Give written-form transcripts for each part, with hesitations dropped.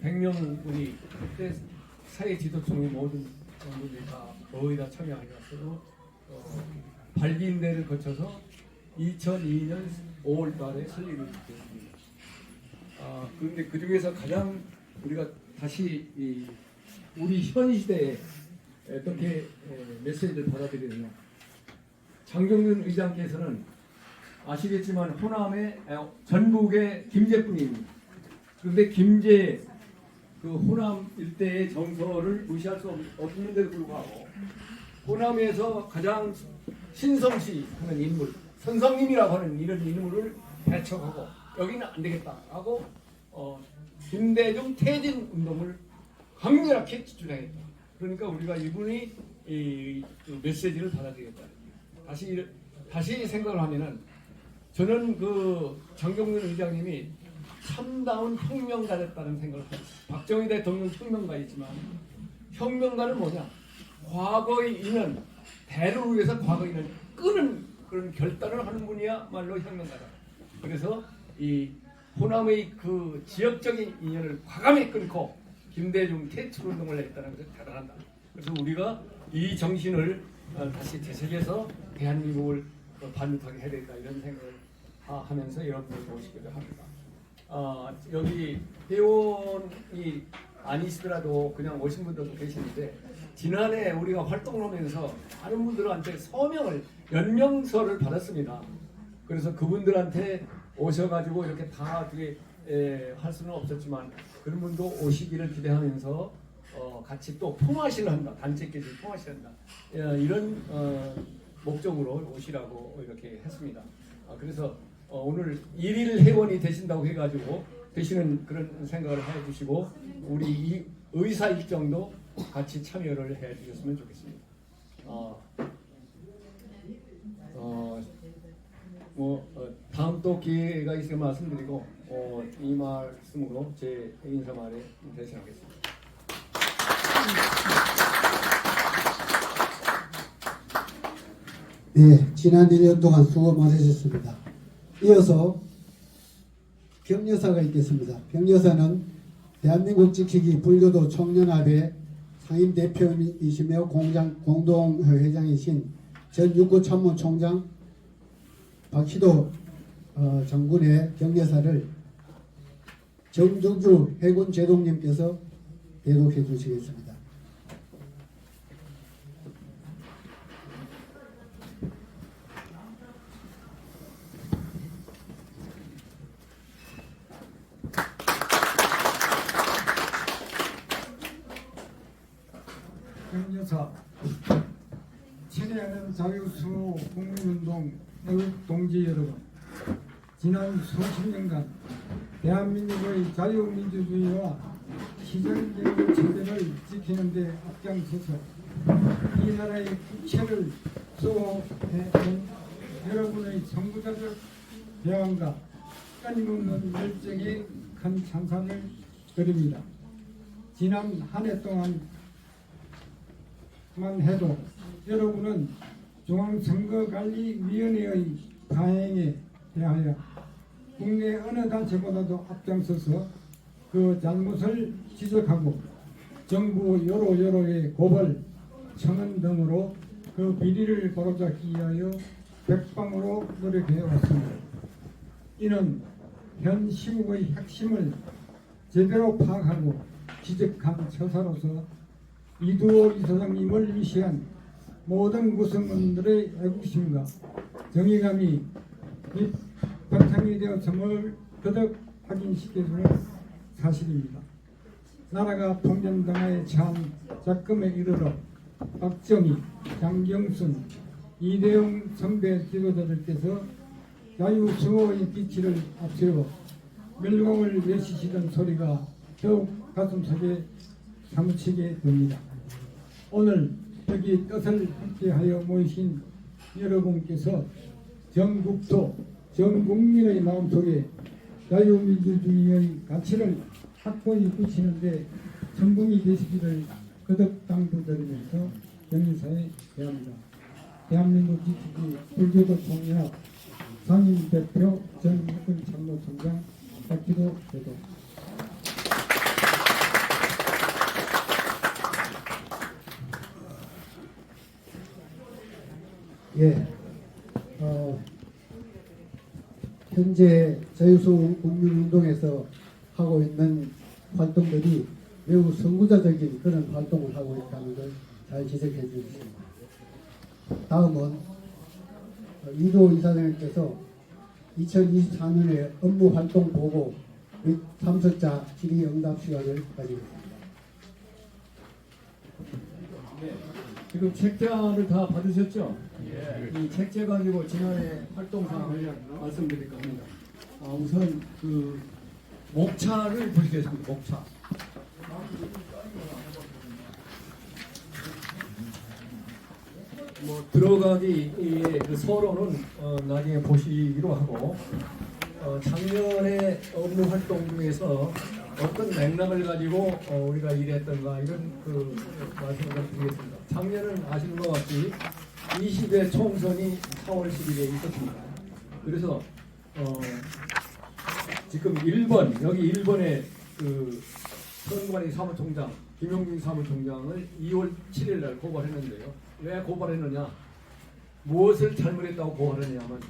100명 우리 그때 사회 지도층의 모든 분들이 다 거의 다 참여하셔서 발기인대를 거쳐서 2002년 5월 달에 설립이 됐습니다. 그런데 그 중에서 가장 우리가 다시 우리 현 시대에 어떻게 메시지를 받아들이느냐. 장경륜 의장께서는 아시겠지만 호남의 전북의 김제뿐입니다. 그런데 김제 그 호남 일대의 정서를 무시할 수 없는데도 불구하고 호남에서 가장 신성시 하는 인물, 선성님이라고 하는 이런 인물을 배척하고 여기는 안 되겠다 하고 김대중 퇴진 운동을 강렬하게 주장했다. 그러니까 우리가 이분이 이 메시지를 받아들이겠다. 다시 생각을 하면은 저는 그 장경륜 의장님이 참다운 혁명가였다는 생각을 합니다. 박정희 대통령 혁명가이지만 혁명가는 뭐냐? 과거의 인은 대를 위해서 과거의 인을 끄는 그런 결단을 하는 분이야말로 혁명가다. 그래서 이 호남의 그 지역적인 인연을 과감히 끊고 김대중 퇴출 운동을 했다는 것이 대단하다. 그래서 우리가 이 정신을 다시 되새겨서 대한민국을 반듯하게 해야 된다 이런 생각을 하면서 여러분들 모시기도 합니다. 여기 회원이 아니시더라도 그냥 오신 분들도 계시는데 지난해 우리가 활동을 하면서 많은 분들한테 서명을 연명서를 받았습니다. 그래서 그분들한테 오셔가지고 이렇게 다 어떻게 할 수는 없었지만 그런 분도 오시기를 기대하면서 같이 또 통화실을 한다. 단체끼리 통화실을 한다. 이런 목적으로 오시라고 이렇게 했습니다. 그래서 오늘 1일 회원이 되신다고 해가지고 되시는 그런 생각을 해주시고 우리 이 의사 일정도 같이 참여를 해주셨으면 좋겠습니다. 다음 또 기회가 있으면 말씀드리고 이 말씀으로 제 인사말에 대신하겠습니다. 네, 지난 1년 동안 수고 많으셨습니다. 이어서 병여사가 있겠습니다. 병여사는 대한민국 지키기 불교도 청년합의 상임대표이시며 공동회장이신 전 육구참모총장 박희도 장군의 병여사를 정중주 해군제독님께서 대독해 주시겠습니다. 병여사, 친애하는 자유수호 국민운동 애국 동지 여러분, 지난 수십 년간 대한민국의 자유민주주의와 시장제도 체제를 지키는 데 앞장서서 이 나라의 국채를 수호해온 여러분의 선구자적 대왕과 끊임없는 열정에 큰 찬사를 드립니다. 지난 한 해 동안만 해도 여러분은 중앙선거관리위원회의 다행에 대하여 국내 어느 단체보다도 앞장서서 그 잘못을 지적하고 정부 여러의 고발, 청원 등으로 그 비리를 바로잡기 위하여 백방으로 노력해 왔습니다. 이는 현 시국의 핵심을 제대로 파악하고 지적한 처사로서 이두호 이사장님을 위시한 모든 구성원들의 애국심과 정의감이 바탕이 되었음을 거듭 확인시켜주는 사실입니다. 나라가 통전당하에 처한 작금에 이르러 박정희, 장경순, 이대용 선배 지도자들께서 자유수호의 빛을 앞세워 멸공을 외치시던 소리가 더욱 가슴속에 사무치게 됩니다. 오늘 여기 뜻을 함께하여 모이신 여러분께서 전국토, 전국민의 마음속에 자유민주주의의 가치를 확고히 붙이는데 성공이 되시기를 거듭 당부드리면서 정의사에 대합니다. 대한민국 지키기 불교도 총연합 상임대표 전 육군 참모총장 박기도 대도. 예, 현재 자유수국민운동에서 하고 있는 활동들이 매우 선구자적인 그런 활동을 하고 있다는 걸 잘 지적해 주셨습니다. 다음은 이도 이사장님께서 2024년의 업무 활동 보고 및 참석자 질의응답 시간을 가지겠습니다. 네. 지금 책자를 다 받으셨죠? 이 책자 가지고 지난해 활동 사항을 말씀드릴까 합니다. 우선 그 목차를 보시겠습니다. 목차. 뭐 들어가기 그 서론은 나중에 보시기로 하고 작년에 업무 활동 중에서 어떤 맥락을 가지고 우리가 일했던가 이런 그 말씀을 좀 드리겠습니다. 작년은 아시는 것 같이 20대 총선이 4월 10일에 있었습니다. 그래서 지금 1번 여기 1번에 그 선관위 사무총장 김용진 사무총장을 2월 7일 날 고발했는데요. 왜 고발했느냐? 무엇을 잘못했다고 고발했냐면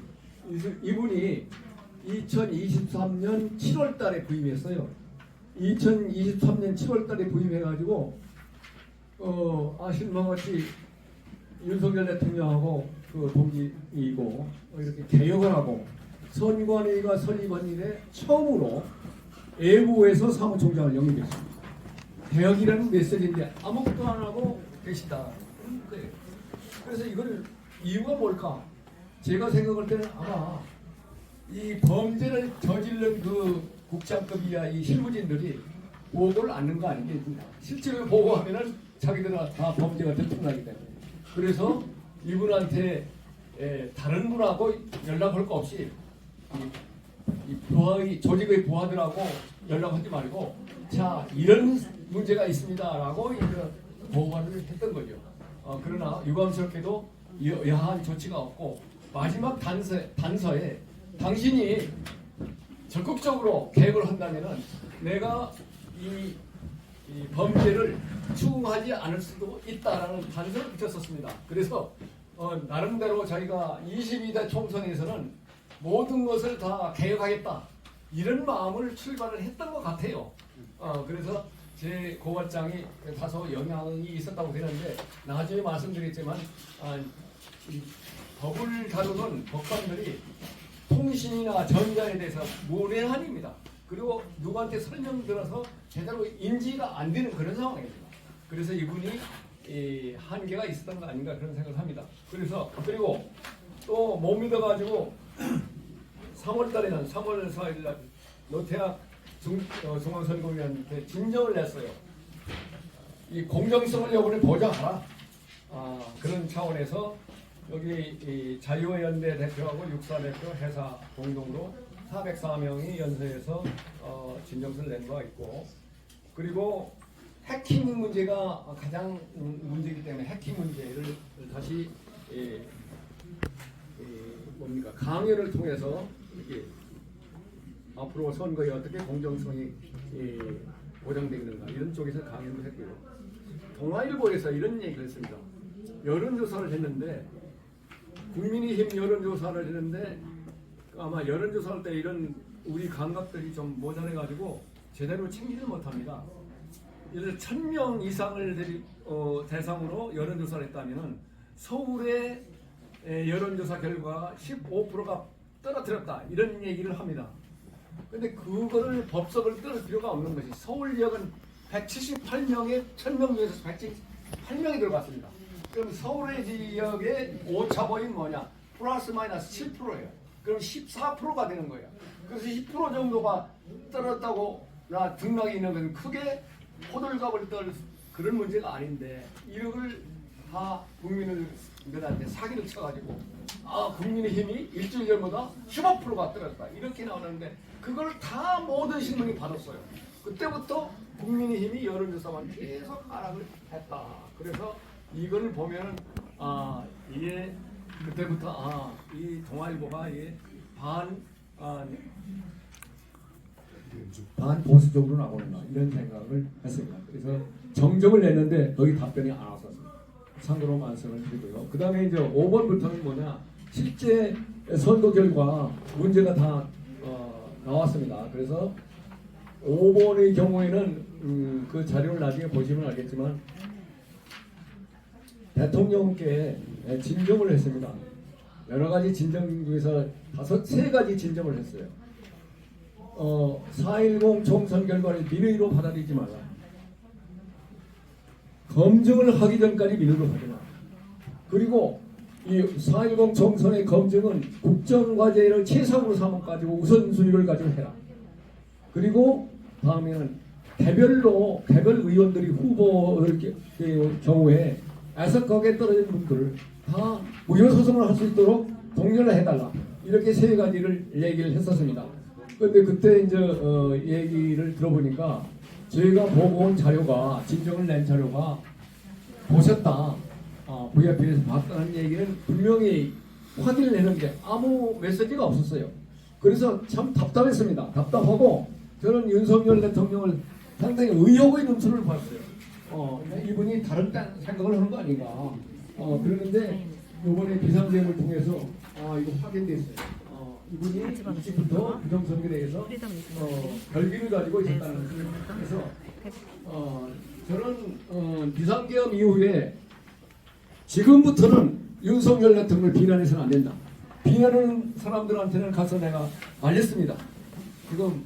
이분이 2023년 7월 달에 부임했어요. 2023년 7월 달에 부임해가지고 아시는 것 같이 윤석열 대통령하고 그 동기이고 이렇게 개혁을 하고 선관위가 설립한 이래 처음으로 외부에서 사무총장을 영입했습니다. 개혁이라는 메시지인데 아무것도 안 하고 계시다. 그래서 이걸 이유가 뭘까? 제가 생각할 때는 아마 이 범죄를 저지른 그 국장급이야 이 실무진들이 보고를 않는 거 아니겠습니까? 실제로 보고하면은 자기들은 다 범죄가 들통나기 때문에. 그래서 이분한테 다른 분하고 연락할 거 없이 이 부하의 조직의 부하들하고 연락하지 말고 자 이런 문제가 있습니다라고 이제 보고를 했던 거죠. 그러나 유감스럽게도 여하한 조치가 없고 마지막 단서에 당신이 적극적으로 개혁을 한다면은 내가 이 범죄를 추궁하지 않을 수도 있다라는 단서를 붙였었습니다. 그래서 나름대로 저희가 22대 총선에서는 모든 것을 다 개혁하겠다 이런 마음을 출발을 했던 것 같아요. 그래서 제 고발장이 다소 영향이 있었다고 되는데 나중에 말씀드리겠지만 이 법을 다루는 법관들이 통신이나 전자에 대해서 문외한입니다. 그리고 누구한테 설명 들어서 제대로 인지가 안 되는 그런 상황입니다. 그래서 이분이 한계가 있었던 거 아닌가 그런 생각을 합니다. 그리고 또 못 믿어가지고 3월 달에는 3월 4일 날 노태학 중앙선거위원한테 진정을 냈어요. 이 공정성을 여부를 보장하라. 그런 차원에서 여기 이 자유연대 대표하고 육사 대표 회사 공동으로 404명이 연서해서 진정서를 낸 바가 있고 그리고 해킹 문제가 가장 문제이기 때문에 해킹 문제를 다시 강연을 통해서 이렇게 앞으로 선거에 어떻게 공정성이 보장되는가 이런 쪽에서 강연을 했고요. 동아일보에서 이런 얘기를 했습니다. 여론조사를 했는데 국민의힘 여론조사를 했는데 아마 여론조사할 때 이런 우리 감각들이 좀 모자라가지고 제대로 챙기지 못합니다. 예를 1000명 이상을 대상으로 여론조사를 했다면 서울의 여론조사 결과 15%가 떨어뜨렸다 이런 얘기를 합니다. 근데 그거를 법석을 떨을 필요가 없는 것이 서울 지역은 178명에 1000명 중에서 178명이 들어갔습니다. 그럼 서울의 지역의 오차범위 뭐냐? 플러스 마이너스 7%예요. 그럼 14%가 되는 거예요. 그래서 10% 정도가 떨어졌다고 등락이 있는 건 크게 호들갑을 떨 그런 문제가 아닌데 이걸 다 국민들한테 사기를 쳐가지고 국민의힘이 일주일 전보다 15%가 떨어졌다 이렇게 나오는데 그걸 다 모든 신문이 받았어요. 그때부터 국민의힘이 여론조사만 계속 하락을 했다. 그래서 이걸 보면은 이게 그때부터 이 동아일보가 반 보수적으로 나오는가 이런 생각을 했습니다. 그래서 정적을 냈는데 거기 답변이 안 왔었습니다. 참고로 말씀을 드리고요. 그 다음에 이제 5번부터는 뭐냐, 실제 선거 결과 문제가 다 나왔습니다. 그래서 5번의 경우에는 그 자료를 나중에 보시면 알겠지만 대통령께 진정을 했습니다. 여러 가지 진정 중에서 세 가지 진정을 했어요. 4.10 총선 결과를 민의로 받아들이지 말라. 검증을 하기 전까지 민의로 받지 마라. 그리고 이 4.10 총선의 검증은 국정과제를 최상으로 삼아가지고 우선순위를 가지고 해라. 그리고 다음에는 개별 의원들이 후보를 경우에 애석하게 떨어진 분들 다 무효 소송을 할 수 있도록 독려를 해달라. 이렇게 세 가지를 얘기를 했었습니다. 그런데 그때 이제 얘기를 들어보니까 저희가 보고 온 자료가, 진정을 낸 자료가 보셨다, VIP에서 봤다는 얘기는 분명히 확인을 했는데 아무 메시지가 없었어요. 그래서 참 답답했습니다. 답답하고 저는 윤석열 대통령을 상당히 의혹의 눈초리를 봤어요. 이분이 다른 생각을 하는 거 아닌가. 그러는데 이번에 비상계획을 통해서 이거 확인됐어요. 이분이 일찍부터 부정선거에 대해서 결기를 가지고 있었다는 그래서 저는 비상계엄 이후에 지금부터는 윤석열 대통령을 비난해서는 안 된다. 비난하는 사람들한테는 가서 내가 알렸습니다. 지금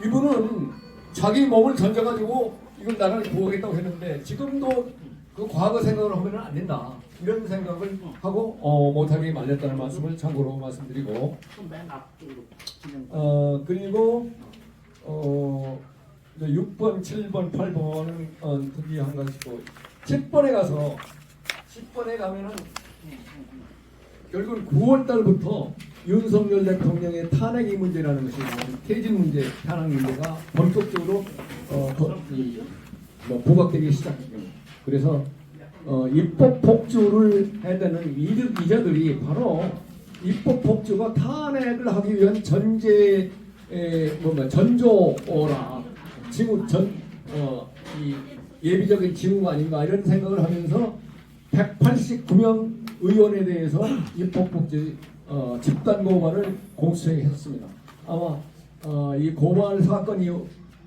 이분은 자기 몸을 던져가지고 이걸 나라를 구하겠다고 했는데 지금도 그 과거 생각을 하면 안 된다. 이런 생각을 하고 못하게 말렸다는 말씀을 참고로 말씀드리고 그리고 6번, 7번, 8번은 특이한 것이고 10번에 가서 10번에 가면은 결국은 9월 달부터 윤석열 대통령의 탄핵이 문제라는 것이 퇴진 문제, 탄핵 문제가 본격적으로 부각되기 시작합니다. 그래서 입법 폭주를 해야 되는 이자들이 바로 입법 폭주가 탄핵을 하기 위한 전조라 이 예비적인 징후가 아닌가 이런 생각을 하면서 189명 의원에 대해서 입법 폭주 집단 고발을 공수처에 했습니다. 아마 이 고발 사건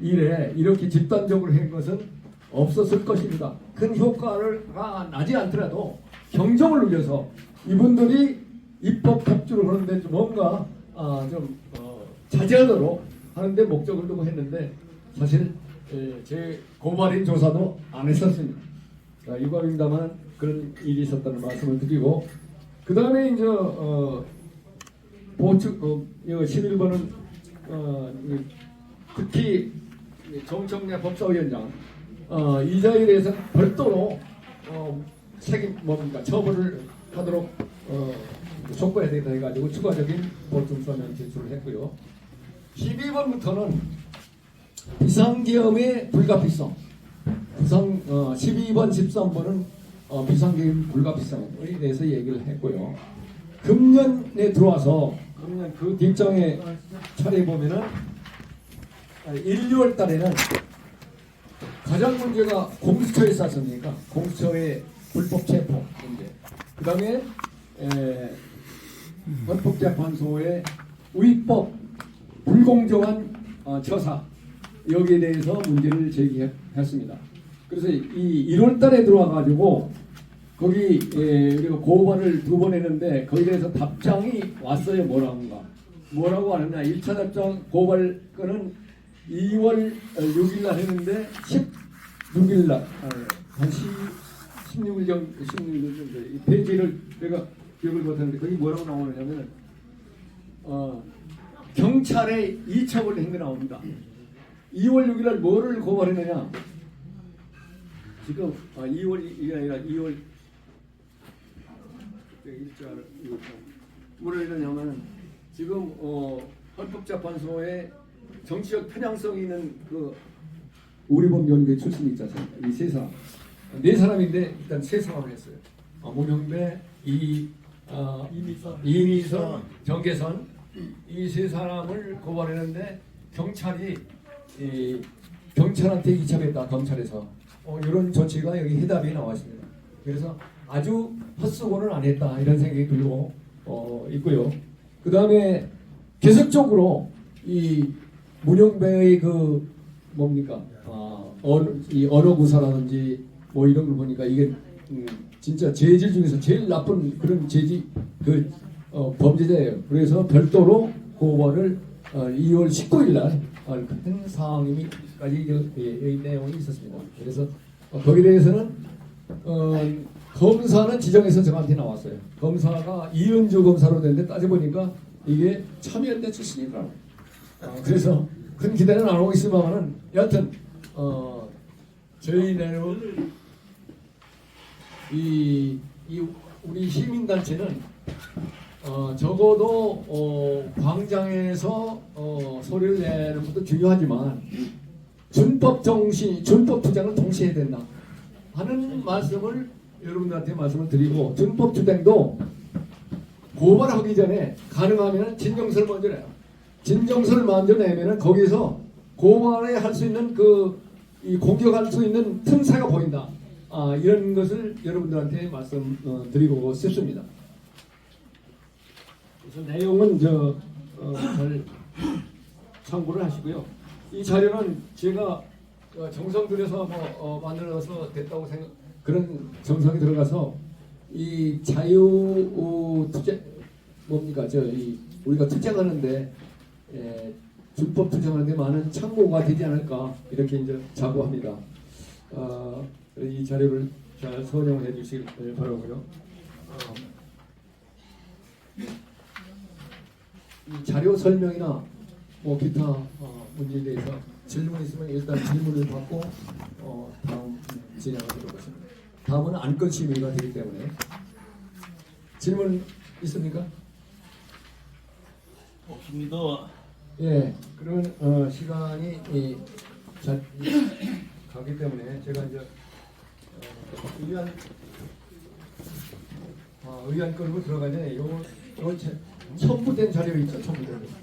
이래 이렇게 집단적으로 한 것은 없었을 것입니다. 큰 효과가 나지 않더라도 경종을 울려서 이분들이 입법 폭주를 하는데 뭔가 좀 자제하도록 하는데 목적을 두고 했는데 사실 제 고발인 조사도 안 했었습니다. 유감입니다만 그런 일이 있었다는 말씀을 드리고 그 다음에 이제 보충 11번은 특히 정청래 법사위원장 이 자리에 대해서 별도로 처벌을 하도록 촉구해야 되겠다 해가지고 추가적인 보충서면 제출을 했고요. 12번부터는 비상계엄의 불가피성 12번, 13번은 비상계엄 불가피성에 대해서 얘기를 했고요. 금년에 들어와서 금년 그 뒷장에 차례 보면은 1, 2월 달에는 가장 문제가 공수처에 있었습니까? 공수처의 불법 체포 문제. 그 다음에 헌법재판소의 위법 불공정한 처사 여기에 대해서 문제를 제기했습니다. 그래서 이 1월 달에 들어와 가지고 거기 우리가 고발을 2번 했는데 거기에 대해서 답장이 왔어요. 뭐라고 하느냐. 1차 답장 고발 건은 2월 6일 날 했는데 16일 날 다시 16일 정도 이 페이지를 제가 기억을 못하는데 거기 뭐라고 나오느냐면 경찰에 이첩을 한 게 나옵니다. 2월 6일 날 뭐를 고발했느냐. 지금 2월이 아니라 2월 일자를 뭐를 했느냐면 지금 헌법재판소에 정치적 편향성 있는 그 우리법 연구회 출신이 있지 않습니까? 이 세 사람, 네 사람인데 일단 세 사람을 했어요. 문영배, 이미선, 정계선 이 세 사람을 고발했는데 경찰이 경찰한테 이첩했다. 검찰에서 이런 조치가 여기 해답이 나왔습니다. 그래서 아주 헛수고는 안 했다 이런 생각이 들고 있고요. 그 다음에 계속적으로 이 문영배의 그 뭡니까 이 언어 구사라든지 뭐 이런 걸 보니까 이게 진짜 죄질 중에서 제일 나쁜 그런 죄지 그 범죄자예요. 그래서 별도로 고발을 2월 19일 날 한 상임위까지 이 내용이 있었습니다. 그래서 거기에 대해서는 검사는 지정해서 저한테 나왔어요. 검사가 이은주 검사로 됐는데 따져보니까 이게 참여연대 출신이더라고요. 그래서 큰 기대는 안 하고 있으면은 여하튼 저희는 이 우리 시민단체는 적어도 광장에서 소리를 내는 것도 중요하지만 준법 주장을 동시에 해야 된다 하는 말씀을 여러분들한테 말씀을 드리고, 준법 주장도 고발하기 전에 가능하면 진정서를 먼저 내요. 진정서를 먼저 내면은 거기서 고발에 할 수 있는 이 공격할 수 있는 틈새가 보인다. 이런 것을 여러분들한테 말씀드리고 싶습니다. 그래서 내용은 잘 참고를 하시고요. 이 자료는 제가 정성 들여서 만들어서 됐다고 그런 정성이 들어가서 이 자유 투쟁 뭡니까 우리가 투쟁하는데 준법 투쟁하는데 많은 참고가 되지 않을까 이렇게 이제 자부합니다. 이 자료를 잘 선용해 주시길 바라고요. 이 자료 설명이나 뭐 기타 문제에 대해서 질문 있으면 일단 질문을 받고 다음 진행하도록 하겠습니다. 다음은 안건 심의가 되기 때문에 질문 있습니까? 없습니다. 예, 그러면 시간이 가기 때문에 제가 이제 의안 끌고 들어가기 전에 요 첨부된 자료 있죠, 첨부된.